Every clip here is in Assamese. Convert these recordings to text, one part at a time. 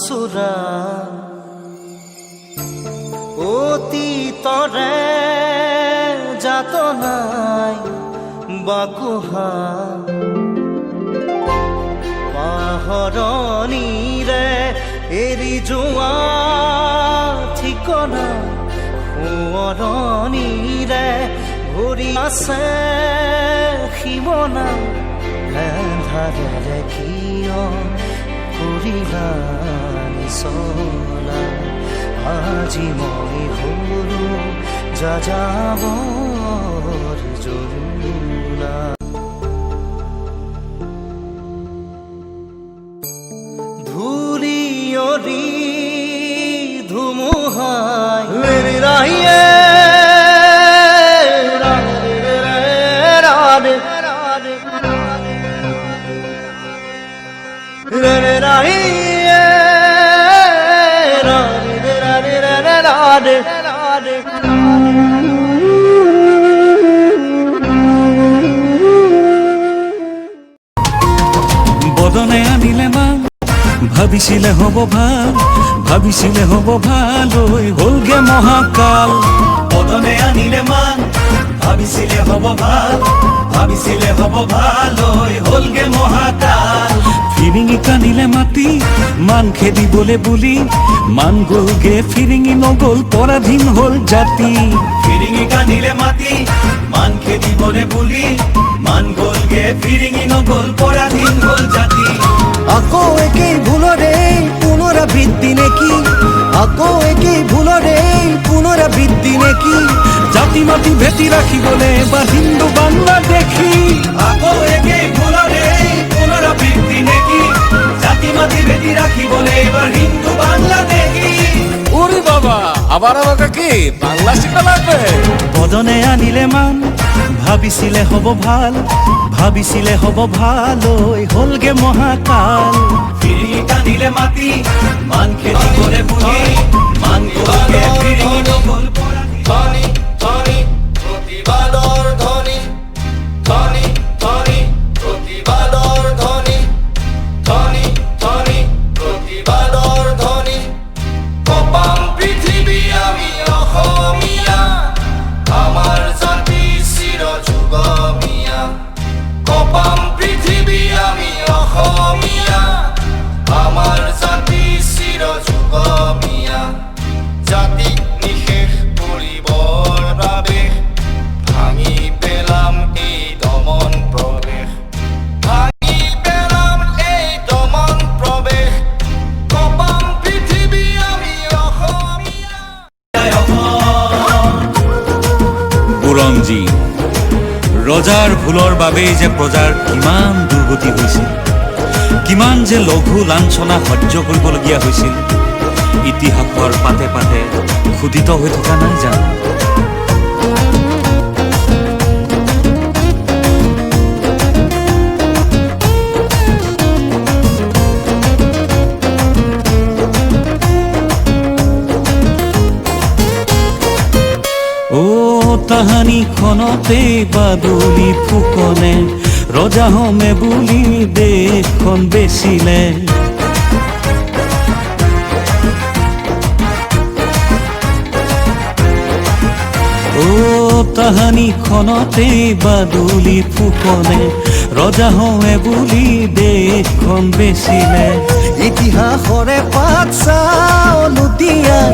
আচোৰা অতীতৰে যাতনাই বাকুহা পাহৰণিৰে এৰি যোৱা ঠিকনা সোঁৱৰণিৰে ভৰি আছে সীমনা এন্ধাৰেৰে কিয় কৰিলা নিচলা আজি মই হলো যাযাবৰ জুৰুলা ধূলিয়ৰি ধুমুহাই ৰাহিয়ে বদনে আনিলে মান ভাবিছিলে হব ভাল ভাবিছিলে হব ভাল হলগে মহাকাল বদনে আনিলে মান ভাবিছিলে হব ভাল ভাবিছিলে হব ভাল হলগে মহাকাল ফিৰিঙি কানিলে মাতি মান খেদিবলে বুলি মান গলগে ফিৰিঙি নগল পৰাধীন হল জাতি ফিৰিঙি কানিলে মাতি মান খেদিবলে বুলি মান গলগে ফিৰিঙি নগল পৰাধীন হল জাতি আকৌ একেই ভুলৰে পুনৰাবৃত্তি নেকি আকৌ একেই ভুলৰে পুনৰাবৃত্তি নেকি জাতি মাতি ভেটি ৰাখিবলে এবাৰ হিন্দু বাংলাদেশী আকৌ একেই ভুলৰে পুনৰাবৃত্তি নেকি জাতি মাতি ভেটি রাখিবলে এবার হিন্দু বাংলাদেশী ওরে বাবা আবার আমাকে কি বাংলা শিখা লাগবে বদনে আনিলে মান ভাবিছিলে হব ভাল ভাবিছিলে হব ভাল হলগে মহাকাল ফিরিঙি টানিলে মাটি মান খেতি করে বুঝি মান গলগে ফিরিঙি নগল ধনী ধনী প্রতিবাদর ধনী ধনী ধনী প্রতিবাদর ধনী ধনী ধনী প্রতিবাদর ধনী কপাম পৃথিবী আমি অসমীয়া আমার জাতি চির যুগমীয়া কপাম পৃথিবী আমি অসমীয়া আমার জাতি চির যুগমীয়া জাতি নিশেষ কৰিবৰ বাবে ভাঙি পেলাম এই দমন প্ৰৱেশ ভাঙি পেলাম এই দমন প্ৰৱেশ কপাম পৃথিৱী আমি অসমীয়া বুৰঞ্জী ৰজাৰ ভুলৰ বাবেই যে প্ৰজাৰ কিমান দুৰ্গতি হৈছিল কিমান যে লঘু লাঞ্ছনা সহ্য কৰিবলগীয়া হৈছিল ইতিহাসৰ পাতে পাতে খোদিত হৈ থকা নাই জানো ও তাহানিখনতে বাদুলি ফুকনে ৰজাহমে বুলি দেশখন বেচিলে ও তাহানিখনতে বাদুলি ফুকনে ৰজাহমে বুলি দেশখন বেচিলে ইতিহাসৰে পাত চাও লুটিয়াই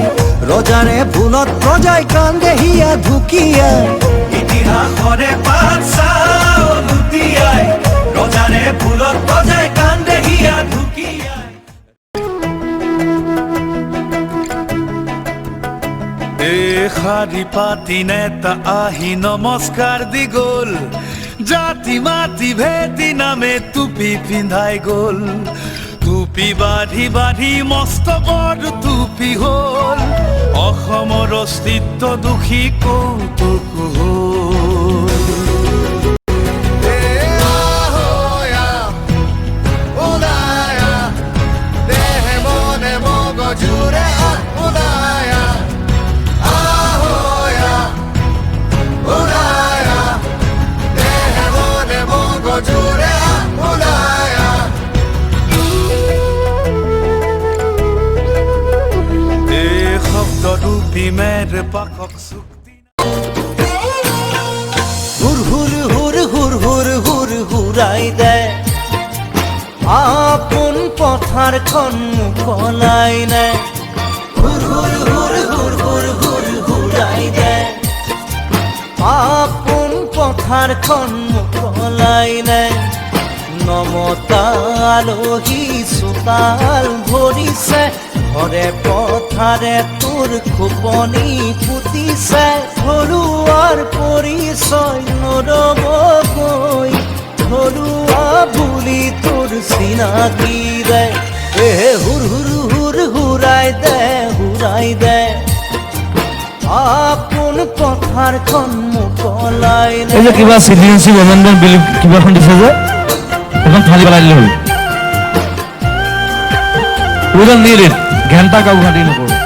ৰজাৰে ভুলত প্ৰজাই কান্দে হিয়া ঢুকিয়াই ইতিহাসৰে পাত চাও লুটিয়াই ৰজাৰে ভুলত প্ৰজাই কান্দে হিয়া ঢুকিয়াই শাৰী পাতি নেতা আহি নমস্কাৰ দি গ'ল জাতি মাতি ভেটি নামে টুপি পিন্ধাই গ'ল টুপি বান্ধি বান্ধি মস্তকৰ টুপি হ'ল অসমৰ অস্তিত্ব দোষী কৌতুক হ'ল প্ৰেমেৰ পাকক চুক্তি হুৰ হুৰ হুৰ হুৰ হুৰ হুৰ হুৰাই দে আপোন পথাৰখন মুকলাই নে হুৰ হুৰ হুৰ হুৰ হুৰ হুৰ হুৰাই দে আপোন পথাৰখন মুকলাই নে নমতা আলহী চোতাল ভৰিছে ঘৰে পথাৰে তোৰ খোপনি পুতিছে ঘৰুৱাৰ পৰিচয় নৰবকৈ ঘৰুৱা বুলি তোৰ চিনাকি দে হুৰ হুৰ হুৰ হুৰাই দে আপোন পথাৰখন মুকলাই এই যে কিবা চিটিজেনশ্বিপ এমেণ্ডমেণ্ট বিল কিবা এখন দিছে যে এখন ফালি পেলাই দিলে হ'ল উই ডোন্ট নিড ইট ঘণ্টা কাকো ঘাটি নকৰোঁ